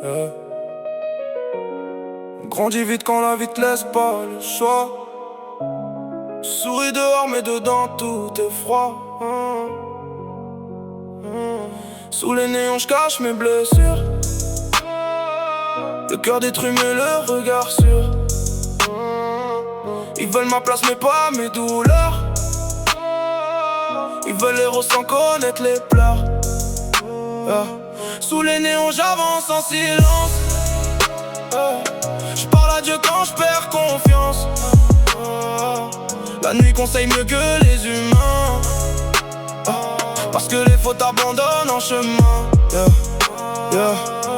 Yeah. Grandis vite quand la vie te laisse pas le choix. Souris dehors mais dedans tout est froid. Sous les néons je cache mes blessures. Le cœur détruit mais le regard sûr. Ils veulent ma place mais pas mes douleurs. Ils veulent les roses sans connaître les pleurs. Sous les néons j'avance en silence. Je parle à Dieu quand je perds confiance. La nuit conseille mieux que les humains. Parce que les fautes abandonnent en chemin.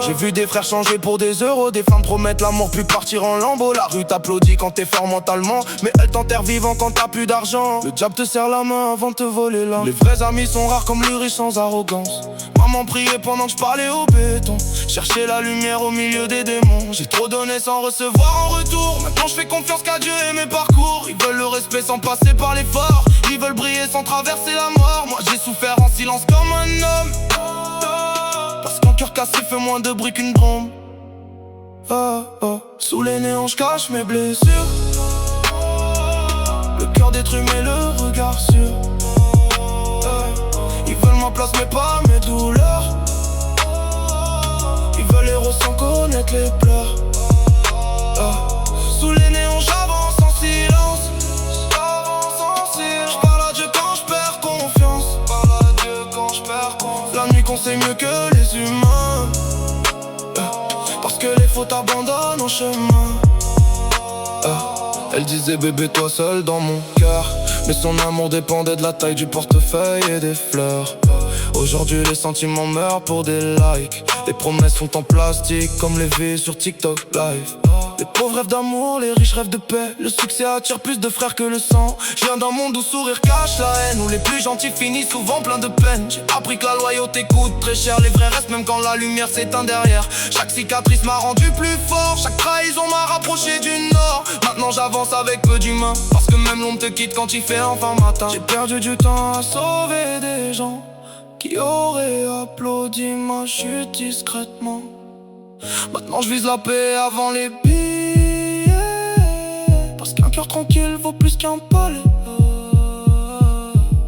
J'ai vu des frères changer pour des euros, des femmes promettent l'amour puis partir en lambeau. La rue t'applaudit quand t'es fort mentalement, mais elle t'enterre vivant quand t'as plus d'argent. Le diable te serre la main avant de te voler l'âme. Les vrais amis sont rares comme le riche sans arrogance. Maman priait pendant que je parlais au béton. Chercher la lumière au milieu des démons. J'ai trop donné sans recevoir en retour. Maintenant je fais confiance qu'à Dieu et mes parcours. Ils veulent le respect sans passer par l'effort. Ils veulent briller sans traverser la mort. Moi j'ai souffert en silence comme un homme. Parce qu'un cœur cassé fait moins de bruit qu'une bombe. Sous les néons je cache mes blessures. Le cœur détruit mais le regard sûr. Ils veulent ma place mais pas mes douleurs. Ils veulent les roses sans connaître les pleurs. Sous les néons j'avance en silence. Je parle à Dieu quand je perds confiance. La nuit conseille mieux que les humains. Parce que les fautes abandonnent en chemin. Elle disait bébé toi seul dans mon cœur. Mais son amour dépendait de la taille du portefeuille et des fleurs. Aujourd'hui les sentiments meurent pour des likes. Les promesses sont en plastique comme les vies sur TikTok live. Les pauvres rêvent d'amour, les riches rêvent de paix. Le succès attire plus de frères que le sang. Je viens d'un monde où sourire cache la haine, où les plus gentils finissent souvent plein de peine. J'ai appris que la loyauté coûte très cher. Les vrais restent même quand la lumière s'éteint derrière. Chaque cicatrice m'a rendu plus fort. Chaque trahison m'a rapproché du nord. Maintenant j'avance avec peu d'humains. Parce que même l'ombre te quitte quand il fait enfin matin. J'ai perdu du temps à sauver des gens qui auraient applaudi ma chute discrètement. Maintenant je vise la paix avant les billets. Parce qu'un cœur tranquille vaut plus qu'un palais.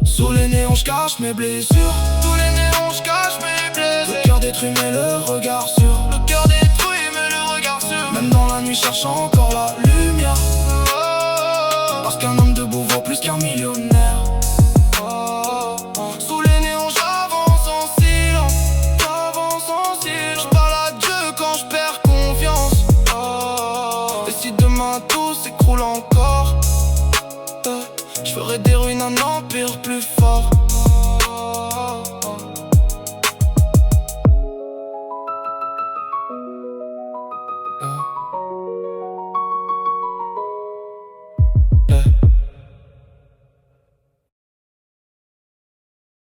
Sous les néons je cache mes blessures. Sous les néons je cache mes blessures. Le cœur détruit mais le regard sûr. Le cœur détruit mais le regard sûr. Même dans la nuit cherche encore la lumière. Parce qu'un homme debout vaut plus qu'un millionnaire. Sous les néons j'avance en silence. Je parle à Dieu quand je perds confiance. Et si demain tout s'écroule encore, je ferai des ruines un empire plus fort.